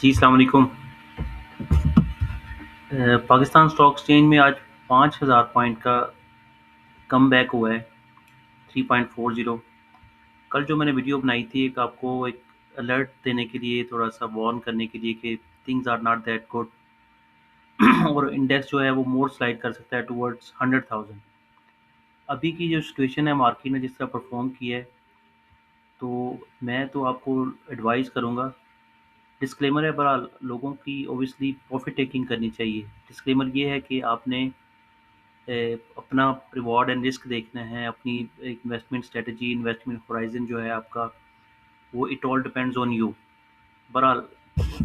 जी, अस्सलाम वालेकुम। Pakistan stock exchange में आज 5,000 पॉइंट का कमबैक हुआ है, 3.40। कल जो मैंने वीडियो बनाई थी एक आपको एक अलर्ट देने के लिए, थोड़ा-सा वार्न करने के लिए कि things are not that good और इंडेक्स जो है वो मोर स्लाइड कर सकता है टुवर्ड्स 100,000। अभी की जो सिचुएशन है मार्केट ने जिस तरह परफॉर्म किया है, तो मैं तो आपको एडवाइस करूँगा। डिस्क्लेमर है बहरहाल, लोगों की ऑब्वियसली प्रॉफिट टेकिंग करनी चाहिए। डिस्क्लेमर ये है कि आपने अपना रिवॉर्ड एंड रिस्क देखना है, अपनी इन्वेस्टमेंट स्ट्रेटजी, इन्वेस्टमेंट होराइजन जो है आपका, वो it all depends on you. बहरहाल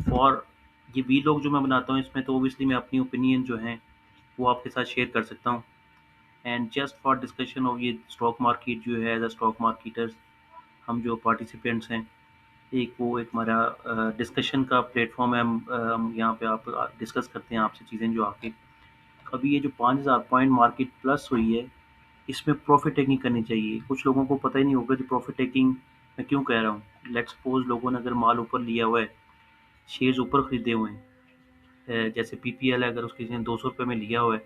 फॉर ये वीलॉग जो मैं बनाता हूँ इसमें तो ऑब्वियसली मैं अपनी ओपिनियन जो है वो आपके साथ शेयर कर सकता हूँ। And just for discussion of ये स्टॉक मार्केट जो है, एज अ स्टॉक मार्केटर्स हम जो पार्टिसिपेंट्स हैं, एक वो एक हमारा डिस्कशन का प्लेटफॉर्म है। हम यहाँ पे आप डिस्कस करते हैं आपसे चीज़ें जो आके। अभी ये जो 5,000 पॉइंट मार्केट प्लस हुई है, इसमें प्रॉफिट टेकिंग करनी चाहिए। कुछ लोगों को पता ही नहीं होगा कि प्रॉफिट टेकिंग मैं क्यों कह रहा हूँ। लेट्स सपोज लोगों ने अगर माल ऊपर लिया हुआ है, शेयर्स ऊपर खरीदे हुए हैं, जैसे पीपीएल है, अगर उसके किसी ने 200 रुपये में लिया हुआ है,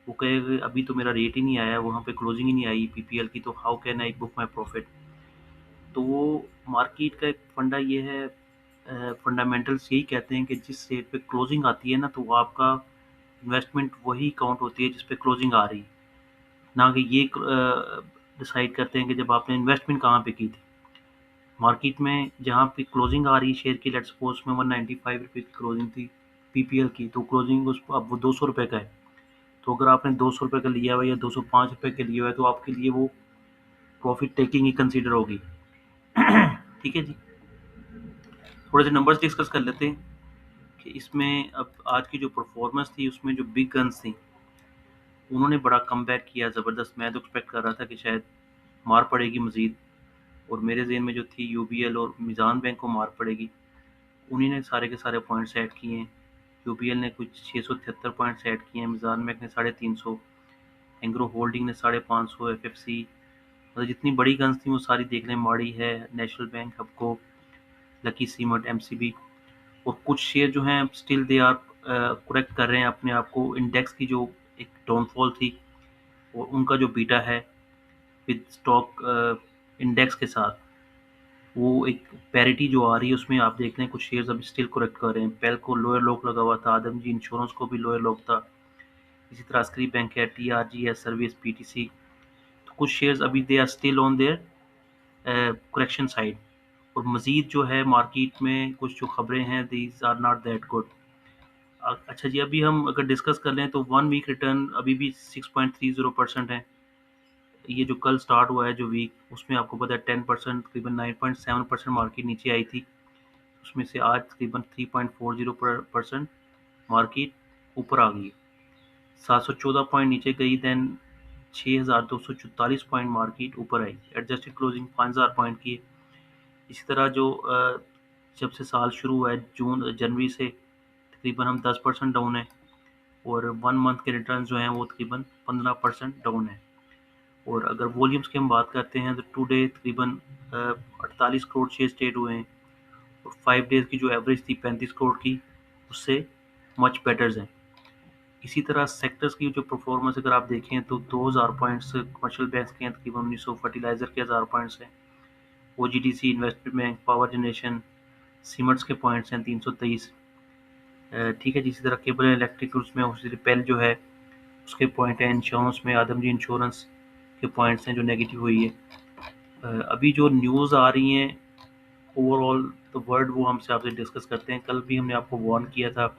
वो कहेगा अभी तो मेरा रेट ही नहीं आया, वहाँ पे क्लोजिंग ही नहीं आई पीपीएल की, तो how can I book my profit. तो वो मार्केट का एक फंडा ये है, फंडामेंटल्स यही कहते हैं कि जिस रेट पे क्लोजिंग आती है ना, तो वो आपका इन्वेस्टमेंट वही काउंट होती है जिस पे क्लोजिंग आ रही है, ना कि ये डिसाइड करते हैं कि जब आपने इन्वेस्टमेंट कहाँ पे की थी। मार्केट में जहाँ पे क्लोजिंग आ रही है शेयर की, लेट्स सपोज में 195 रुपये की क्लोजिंग थी पीपीएल की, तो क्लोजिंग उस अब वो 200 रुपये का है। तो अगर आपने 200 रुपये का लिया हुआ है या 205 रुपये का लिया हुआ है, तो आपके लिए वो प्रॉफिट टेकिंग ही कंसिडर होगी। ठीक है जी। थोड़े से नंबर्स डिस्कस कर लेते हैं कि इसमें अब आज की जो परफॉर्मेंस थी उसमें जो बिग गन्स थी उन्होंने बड़ा कमबैक किया ज़बरदस्त। मैं तो एक्सपेक्ट कर रहा था कि शायद मार पड़ेगी मज़ीद, और मेरे ज़हन में जो थी यूबीएल और मिज़ान बैंक को मार पड़ेगी। उन्हीं ने सारे के सारे पॉइंट्स ऐड किए हैं। यूबीएल ने कुछ 673 पॉइंट्स ऐड किए हैं, मिज़ान बैंक ने 350, एंग्रो होल्डिंग ने 550, एफएफसी, मतलब जितनी बड़ी गन्स थी वो सारी देख लें। माड़ी है, national bank, हबको, lucky cement, MCB, और कुछ शेयर जो हैं स्टिल दे आर करेक्ट कर रहे हैं अपने आप को। इंडेक्स की जो एक डाउनफॉल थी और उनका जो बीटा है विद स्टॉक इंडेक्स के साथ, वो एक पैरिटी जो आ रही है उसमें आप देख लें कुछ शेयर्स अभी स्टिल करेक्ट कर रहे हैं। पेल को लोअर लॉक लगा हुआ था, आदमजी इंश्योरेंस को भी लोअर लॉक था, इसी तरह अस्करी बैंक है, टीआरजी है, सर्विस, पीटीसी। तो कुछ शेयर्स अभी they are still on their correction side. और मजीद जो है मार्केट में कुछ जो खबरें हैं, these are not that good. अच्छा जी, अभी हम अगर डिस्कस कर लें तो 1 वीक रिटर्न अभी भी 6.30% है। ये जो कल स्टार्ट हुआ है जो वीक, उसमें आपको पता है 10%, तकरीबन 9.7% मार्केट नीचे आई थी। उसमें से आज तकरीबन 3.40% मार्केट ऊपर आ गई है, 714 पॉइंट नीचे गई, देन 6,244 पॉइंट मार्केट ऊपर आई। एडजस्टेड क्लोजिंग 5,000 पॉइंट की है। इसी तरह जो जब से साल शुरू हुआ है जून जनवरी से, तकरीबन हम 10% डाउन है, और 1 मंथ के रिटर्न जो हैं वो तकरीबन 15% डाउन है। और अगर वॉल्यूम्स की हम बात करते हैं तो टुडे तकरीबन 48 करोड़ शेयर ट्रेड हुए हैं, और 5 डेज़ की जो एवरेज थी 35 करोड़ की, उससे मच बेटर्स हैं। इसी तरह सेक्टर्स की जो परफॉर्मेंस अगर आप देखें तो 2,000 पॉइंट्स कमर्शियल बैंक्स के हैं, तकरीबन 1900 फर्टिलाइजर के 1,000 पॉइंट्स हैं, OGDC investment bank, power generation, cements के पॉइंट्स हैं 323। ठीक है जी। इसी तरह केबल एंड इलेक्ट्रिकल्स में रिपेल जो है उसके पॉइंट हैं। इंश्योरेंस में आदमजी इंश्योरेंस के पॉइंट्स हैं जो नेगेटिव हुई है। अभी जो न्यूज़ आ रही हैं ओवरऑल द वर्ल्ड, वो हमसे आपसे डिस्कस करते हैं। कल भी हमने आपको वार्न किया था,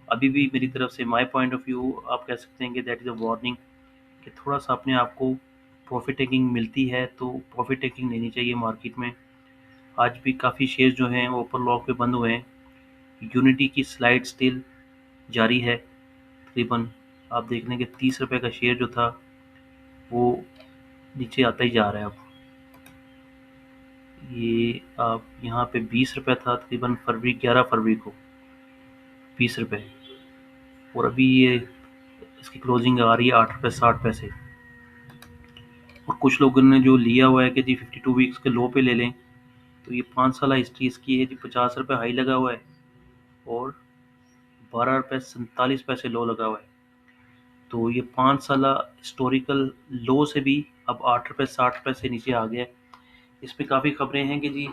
अभी भी मेरी तरफ से माय पॉइंट ऑफ व्यू आप कह सकते हैं कि दैट इज़ अ वार्निंग, कि थोड़ा सा अपने आप को प्रॉफिट टेकिंग मिलती है तो प्रॉफिट टेकिंग लेनी चाहिए मार्केट में। आज भी काफ़ी शेयर जो हैं वो ऊपर लॉक पे बंद हुए हैं। यूनिटी की स्लाइड स्टिल जारी है। तकरीबन आप देख लें कि 30 रुपये का शेयर जो था वो नीचे आता ही जा रहा है। अब ये आप यहाँ पे 20 रुपये था तकरीबन फरवरी, 11 फरवरी को 20 रुपये, और अभी ये इसकी क्लोजिंग आ रही है 8 रुपये 60 पैसे। और कुछ लोगों ने जो लिया हुआ है कि जी 52 वीक्स के लो पे ले लें, तो ये 5 साल हिस्ट्री इसकी है जी, 50 रुपये हाई लगा हुआ है, और 12 रुपये 47 पैसे लो लगा हुआ है। तो ये 5 साल हिस्टोरिकल लो से भी अब 8 रुपये 60 पैसे नीचे आ गया है। इस पे काफ़ी खबरें हैं कि जी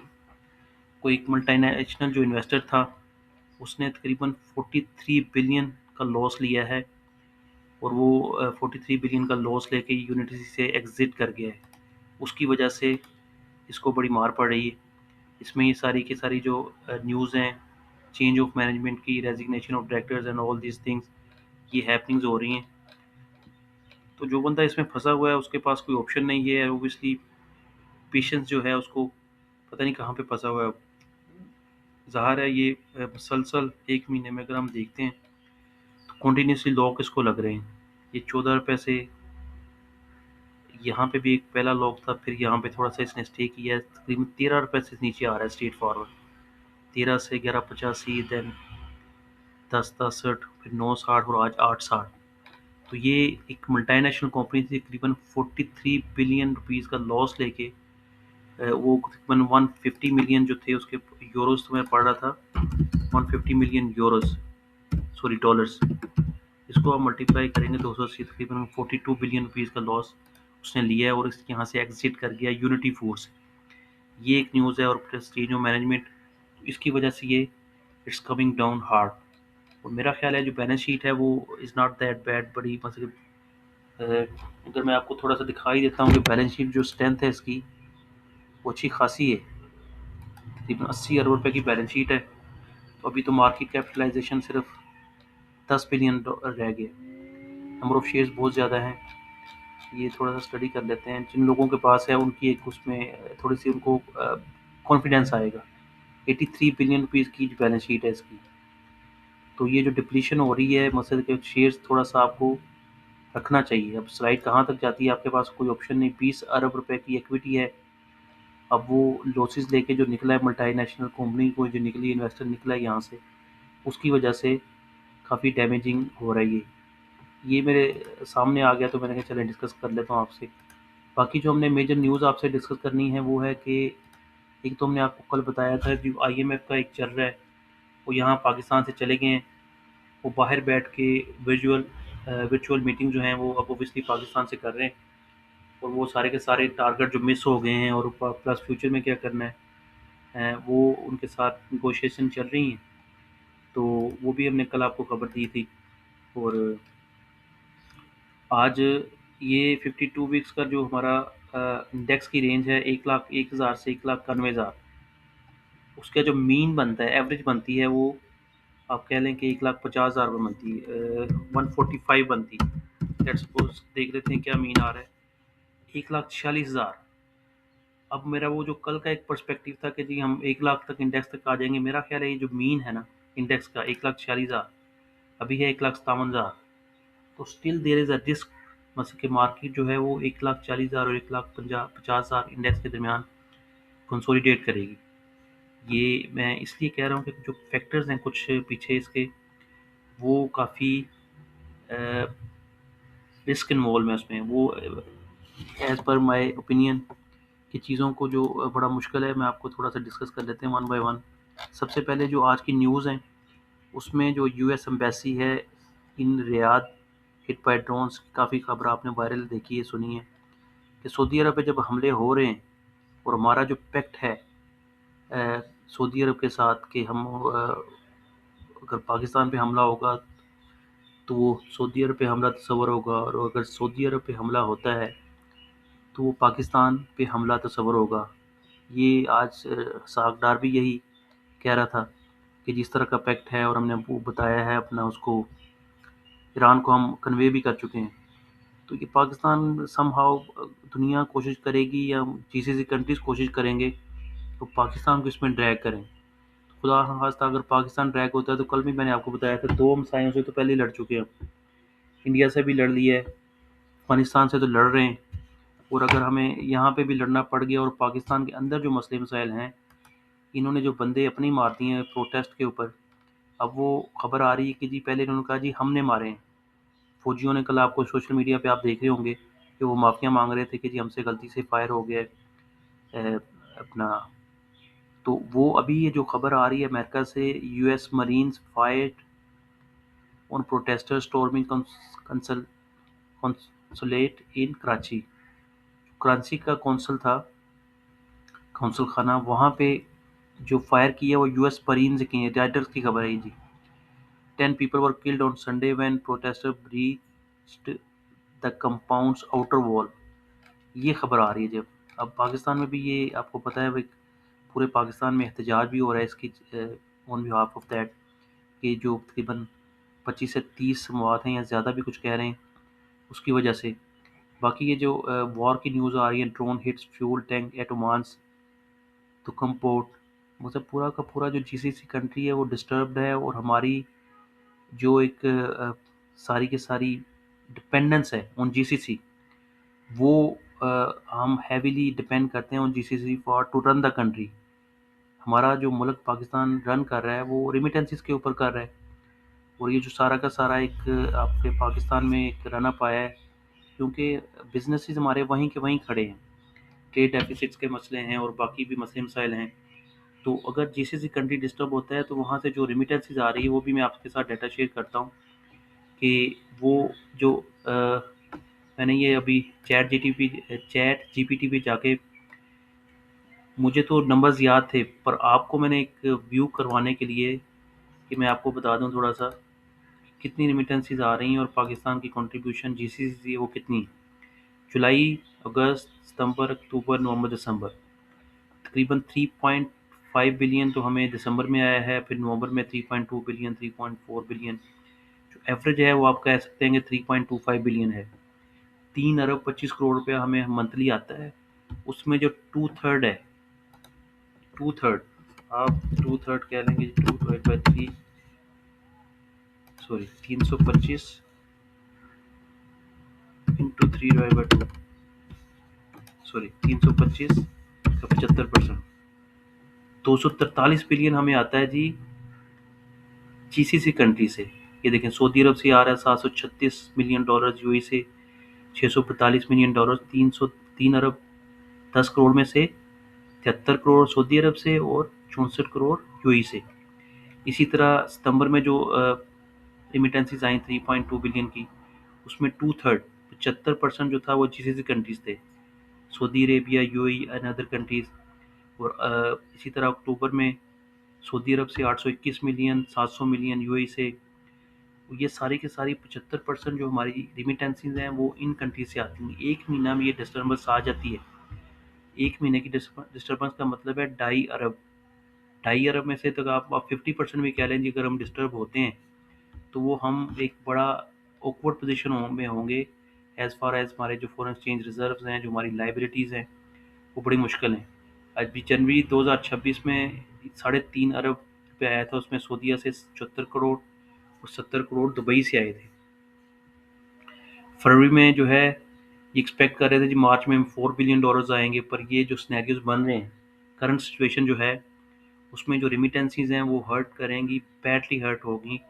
कोई एक मल्टीनेशनल जो इन्वेस्टर था उसने तकरीबन 43 बिलियन का लॉस लिया है, और वो 43 बिलियन का लॉस लेके यूनिटी से एग्जिट कर गया है। उसकी वजह से इसको बड़ी मार पड़ रही है। इसमें ये सारी की सारी जो न्यूज़ हैं, चेंज ऑफ मैनेजमेंट की, resignation of directors and all these things, ये हैपनिंग्स हो रही हैं। तो जो बंदा इसमें फंसा हुआ है उसके पास कोई ऑप्शन नहीं है, ओबियसली पेशेंस जो है उसको पता नहीं कहाँ पे फंसा हुआ है। ज़ाहिर है ये मुसलसल 1 महीने में अगर हम देखते हैं तो कंटिन्यूसली लॉक इसको लग रहे हैं। ये 14 रुपये से यहाँ पे भी एक पहला लॉक था, फिर यहाँ पे थोड़ा सा इसने स्टे किया है, तकरीबन 13 रुपये से नीचे आ रहा है स्ट्रेट फॉरवर्ड। 13 से 11.85, देन 10.67, फिर 9.60 और आज 8.60। तो ये एक मल्टीनेशनल कंपनी थी, तकरीबन 43 बिलियन रुपीज़ का लॉस लेके वो तकरीबन 150 मिलियन जो थे उसके यूरोज, तो मैं पढ़ रहा था 150 मिलियन यूरोज, सॉरी डॉलर्स। इसको आप मल्टीप्लाई करेंगे 280, तकरीबन 42 बिलियन रुपीज़ का लॉस उसने लिया है, और इस यहाँ से एग्जिट कर गया यूनिटी फूड्स। ये एक न्यूज़ है। और प्लस चेंज ऑफ मैनेजमेंट, इसकी वजह से ये इट्स कमिंग डाउन हार्ड। और मेरा ख्याल है जो बैलेंस शीट है वो इज़ नॉट दैट बैड, बड़ी मतलब अगर मैं आपको थोड़ा सा दिखाई देता हूँ कि बैलेंस शीट जो स्ट्रेंथ है इसकी वो अच्छी खासी है। तकरीबन 80 अरब रुपए की बैलेंस शीट है। तो अभी तो मार्केट कैपिटलाइजेशन सिर्फ 10 बिलियन रह गया। नंबर ऑफ शेयर्स बहुत ज़्यादा हैं। ये थोड़ा सा स्टडी कर लेते हैं, जिन लोगों के पास है उनकी एक उसमें थोड़ी सी उनको कॉन्फिडेंस आएगा। 83 बिलियन रुपीज़ की बैलेंस शीट है इसकी। तो ये जो डिप्लीशन हो रही है मसद के शेयर्स, थोड़ा सा आपको रखना चाहिए। अब स्लाइड कहाँ तक जाती है, आपके पास कोई ऑप्शन नहीं। 20 अरब रुपए की इक्विटी है। अब वो लॉसेस लेके जो निकला है मल्टीनेशनल कंपनी को, जो निकली इन्वेस्टर निकला है यहाँ से, उसकी वजह से काफ़ी डैमेजिंग हो रही है। ये मेरे सामने आ गया तो मैंने कहा चलें डिस्कस कर लेता हूँ आपसे। बाकी जो हमने मेजर न्यूज़ आपसे डिस्कस करनी है वो है कि एक तो हमने आपको कल बताया था जो IMF का एक चल रहा है, वो यहाँ पाकिस्तान से चले गए हैं। वो बाहर बैठ के वर्चुअल मीटिंग जो हैं वो अब ओबियसली पाकिस्तान से कर रहे हैं, और वो सारे के सारे टारगेट जो मिस हो गए हैं और प्लस फ्यूचर में क्या करना है, वो उनके साथ नेगोशिएशन चल रही हैं। तो वो भी हमने कल आपको खबर दी थी। और आज ये 52 वीक्स का जो हमारा इंडेक्स की रेंज है 1,01,000 से 1,91,000, उसका जो मीन बनता है, एवरेज बनती है, वो आप कह लें कि 1,50,000 पर बनती है, 145 बनती है। लेट्स सपोज देख लेते हैं क्या मीन आ रहा है, 1,46,000। अब मेरा वो जो कल का एक पर्सपेक्टिव था कि जी हम 1 लाख तक इंडेक्स तक आ जाएंगे, मेरा ख्याल है ये जो मीन है ना इंडेक्स का 1,46,000, अभी है 1,57,000। तो still there is a risk, मतलब कि मार्केट जो है वो 1,40,000 और 1,50,000 इंडेक्स के दरमियान कंसोलिडेट करेगी। ये मैं इसलिए कह रहा हूँ कि जो फैक्टर्स हैं कुछ पीछे इसके, वो काफ़ी रिस्क इन्वॉल्व है उसमें। वो एज़ पर माय ओपिनियन की चीज़ों को जो बड़ा मुश्किल है, मैं आपको थोड़ा सा डिस्कस कर लेते हैं वन बाय वन। सबसे पहले जो आज की न्यूज़ हैं उसमें जो US एम्बेसी है इन रियाद हिट बाय ड्रोन्स की काफ़ी खबर आपने वायरल देखी है, सुनी है कि सऊदी अरब पे जब हमले हो रहे हैं, और हमारा जो पैक्ट है सऊदी अरब के साथ कि हम अगर पाकिस्तान पे हमला होगा तो वो सऊदी अरब पे हमला तस्वर होगा, और अगर सऊदी अरब पे हमला होता है तो वो पाकिस्तान पे हमला तस्वर होगा। ये आज सागदार भी यही कह रहा था कि जिस तरह का पैक्ट है, और हमने वो बताया है अपना उसको, ईरान को हम कन्वे भी कर चुके हैं। तो ये पाकिस्तान समहाउ दुनिया कोशिश करेगी या GCC कंट्रीज़ कोशिश करेंगे तो पाकिस्तान को इसमें ड्रैग करें। खुदा न खास्ता अगर पाकिस्तान ड्रैग होता है तो कल भी मैंने आपको बताया था 2 हमसायों से तो पहले ही लड़ चुके हैं। इंडिया से भी लड़ लिया है, अफ़गानिस्तान से तो लड़ रहे हैं, और अगर हमें यहाँ पे भी लड़ना पड़ गया और पाकिस्तान के अंदर जो मसले मसाइल हैं, इन्होंने जो बंदे अपने मार दिए हैं प्रोटेस्ट के ऊपर, अब वो खबर आ रही है कि जी पहले इन्होंने कहा जी हमने मारे हैं। फौजियों ने कल आपको सोशल मीडिया पे आप देख रहे होंगे कि वो माफ़िया मांग रहे थे कि जी हमसे गलती से फायर हो गया है अपना। तो वो अभी ये जो खबर आ रही है अमेरिका से, US marines fight on protester storming consulate in Karachi. Karachi का कौंसल था, कौंसल खाना, वहाँ पे जो फायर किया वो यूएस मरीन्स की है। रॉयटर्स की खबर है ये जी। 10 people were killed on Sunday when protesters breached the compound's outer wall। ये खबर आ रही है जब। अब पाकिस्तान में भी ये आपको पता है भाई, पूरे पाकिस्तान में एहतजाज भी हो रहा है इसकी ऑन बिहाफ ऑफ दैट, कि जो तकरीबन 25 से 30 मवात हैं या ज़्यादा भी कुछ कह रहे हैं उसकी वजह से। बाकी ये जो वॉर की न्यूज़ आ रही है, drone hits fuel tank at Oman's Duqm port, मतलब पूरा का पूरा जो जीसीसी कंट्री है वो डिस्टर्ब्ड है। और हमारी जो एक सारी की सारी डिपेंडेंस है ऑन जीसीसी, वो हम हैवीली डिपेंड करते हैं on GCC for to run the country. हमारा जो मुल्क पाकिस्तान रन कर रहा है वो रिमिटेंसेस के ऊपर कर रहा है। और ये जो सारा का सारा एक आपके पाकिस्तान में एक रन अप आया है, क्योंकि बिजनेसेस हमारे वहीं के वहीं खड़े हैं, ट्रेड डेफिसिट्स के मसले हैं और बाकी भी मसले मसाइल हैं। तो अगर जीसीसी कंट्री डिस्टर्ब होता है तो वहाँ से जो रिमिटेंसेस आ रही है, वो भी मैं आपके साथ डाटा शेयर करता हूँ कि वो जो मैंने ये अभी चैट जीपीटी पे जाके, मुझे तो नंबर्स याद थे पर आपको मैंने एक व्यू करवाने के लिए कि मैं आपको बता दूं थोड़ा सा कितनी रिमिटेंसेस आ रही हैं और पाकिस्तान की कंट्रीब्यूशन जीसीसी वो कितनी। जुलाई, अगस्त, सितंबर, अक्टूबर, नवंबर, दिसंबर, तकरीबन 3.5 बिलियन तो हमें दिसंबर में आया है, फिर नवंबर में 3.2 बिलियन, 3.4 बिलियन। जो एवरेज है वो आप कह सकते हैं कि 3.25 बिलियन है। 3 अरब 25 करोड़ रुपया हमें मंथली आता है। उसमें जो टू थर्ड है, टू थर्ड, आप टू थर्ड कह लेंगे, 2/3, सॉरी 325 इंटू 3/2, सॉरी 325 का 75%, 243 बिलियन हमें आता है जी जीसीसी कंट्री से। ये देखें, सऊदी अरब से आ रहा है $736 मिलियन, यूएई से $645 मिलियन, 3 अरब 10 करोड़ में से 73 करोड़ सऊदी अरब से और 64 करोड़ यूएई से। इसी तरह सितंबर में जो रिमिटेंसेस आई 3.2 बिलियन की, उसमें टू थर्ड 75% जो था वो जीसीसी कंट्रीज थे, Saudi Arabia, UAE and other countries. और इसी तरह अक्टूबर में सऊदी अरब से 821 मिलियन, 700 मिलियन यूएई से। ये सारी की सारी 75% जो हमारी रिमिटेंसेस हैं वो इन कंट्रीज से आती हैं। एक महीना में ये डिस्टर्बेंस आ जाती है। एक महीने की डिस्टर्बेंस का मतलब है 2.5 अरब। 2.5 अरब में से तो आप 50% भी कह लें जी, अगर हम डिस्टर्ब होते हैं तो वो हम एक बड़ा ऑकवर्ड पोजीशन में होंगे एज़ फार एज़ हमारे जो फॉरेन एक्सचेंज रिजर्व्स हैं, जो हमारी लाइबिलिटीज़ हैं, वो बड़ी मुश्किल हैं। अभी जनवरी 2026 में 3.5 अरब रुपये आया था, उसमें सऊदीया से 74 करोड़ और 70 करोड़ दुबई से आए थे। फरवरी में जो है ये एक्सपेक्ट कर रहे थे जी मार्च में $4 बिलियन आएंगे, पर ये जो सिनेरियोज बन रहे हैं, करंट सिचुएशन जो है उसमें जो रिमिटेंसीज हैं वो हर्ट करेंगी, बैडली हर्ट होगी।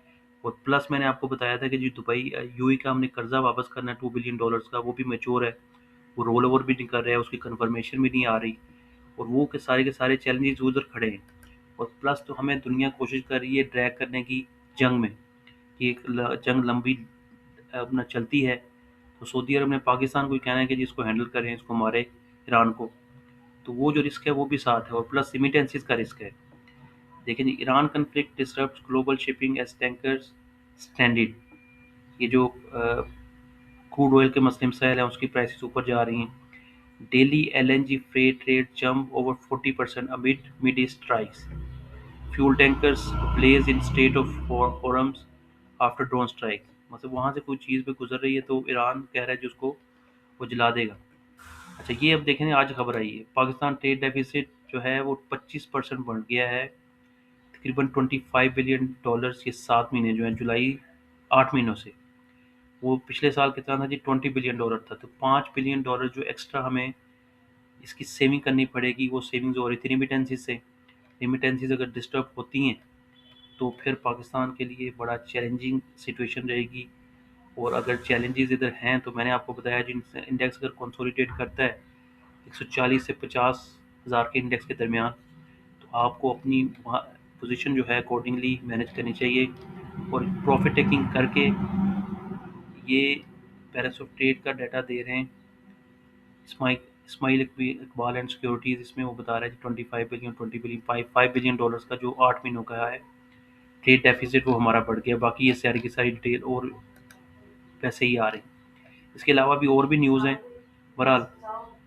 और प्लस मैंने आपको बताया था कि जो दुबई यूएई का हमने कर्जा वापस करना है $2 बिलियन का, वो भी मैच्योर है, वो रोल ओवर भी नहीं कर रहा है, उसकी कन्फर्मेशन भी नहीं आ रही। और वो के सारे चैलेंजेस उधर खड़े हैं। और प्लस तो हमें दुनिया कोशिश कर रही है ड्रैग करने की जंग में, कि एक जंग लंबी अपना चलती है। तो सऊदी अरब ने पाकिस्तान को ही कहना है कि जिसको हैंडल करें, इसको मारे ईरान को। तो वो जो रिस्क है वो भी साथ है, और प्लस रिमिटेंसीज का रिस्क है। देखिए जी, Iran conflict disrupts global shipping as tankers stranded. ये जो क्रूड ऑयल के मसले मसाइल हैं उसकी प्राइसेस ऊपर जा रही हैं। Daily LNG freight rate jump over 40% amid mid east strikes. Fuel tankers blaze in state of forums after drone strike. मतलब वहाँ से कोई चीज़ भी गुजर रही है तो ईरान कह रहा है जिसको वो जला देगा। अच्छा, ये अब देखें, आज खबर आई है पाकिस्तान ट्रेड डेफिसिट जो है वो 25% बढ़ गया है, तकरीबन $25 बिलियन ये 7 महीने जो हैं, जुलाई 8 महीनों से। वो पिछले साल कितना था जी, $20 बिलियन था। तो $5 बिलियन जो एक्स्ट्रा हमें इसकी सेविंग करनी पड़ेगी, वो सेविंग्स हो रही थी रिमिटेंसीज से। रिमिटेंसीज अगर डिस्टर्ब होती हैं तो फिर पाकिस्तान के लिए बड़ा चैलेंजिंग सिचुएशन रहेगी। और अगर चैलेंजेस इधर हैं तो मैंने आपको बताया जी, इंडेक्स अगर कंसोलिडेट करता है 140 से 50 हज़ार के इंडेक्स के दरमियान, तो आपको अपनी पोजीशन जो है अकॉर्डिंगली मैनेज करनी चाहिए और प्रॉफिट टेकिंग करके ये पेरिस ऑफ ट्रेड का डाटा दे रहे हैं इस्माइल इकबाल एंड सिक्योरिटीज़। इसमें वो बता रहा है कि 25 बिलियन 20 बिलियन 5 बिलियन डॉलर्स का जो 8 महीनों का है ट्रेड डेफिसिट वो हमारा बढ़ गया। बाकी ये सारी की सारी डिटेल और पैसे ही आ रहे हैं। इसके अलावा भी और भी न्यूज़ हैं। बहरहाल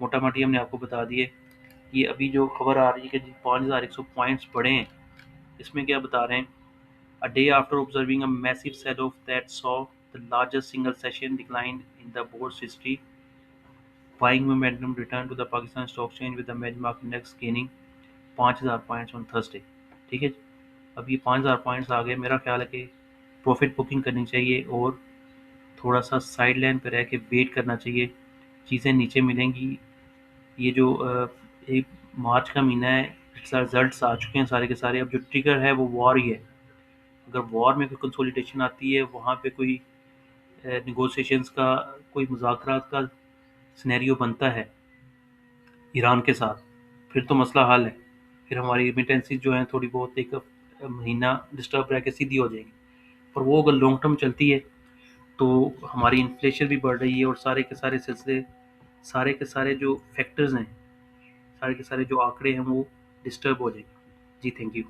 मोटा मोटी हमने आपको बता दिए। ये अभी जो खबर आ रही है कि 5100 पॉइंट्स बढ़े हैं, इसमें क्या बता रहे हैं, a day after observing a massive sell off that saw the largest single session decline in the board's history, buying momentum return to the Pakistan stock exchange with the benchmark index gaining 5000 points on Thursday. ठीक है जी। अब ये 5000 points आ गए। मेरा ख्याल है कि profit booking करनी चाहिए और थोड़ा सा साइड लाइन पर रह के वेट करना चाहिए। चीज़ें नीचे मिलेंगी। ये जो एक मार्च का महीना है, रिजल्ट्स आ चुके हैं सारे के सारे। अब जो ट्रिगर है वो वॉर ही है। अगर वॉर में कोई कंसोलिडेशन आती है, वहाँ पे कोई निगोशिएशंस का, कोई मुज़ाकरात का सिनेरियो बनता है ईरान के साथ, फिर तो मसला हल है। फिर हमारी रिमिटेंसीज जो हैं थोड़ी बहुत एक महीना डिस्टर्ब रह के सीधी हो जाएगी। पर वो अगर लॉन्ग टर्म चलती है तो हमारी इन्फ्लेशन भी बढ़ रही है और सारे के सारे सिलसिले, सारे के सारे जो फैक्टर्स हैं, सारे के सारे जो आंकड़े हैं वो डिस्टर्ब हो जाएंगे। जी थैंक यू।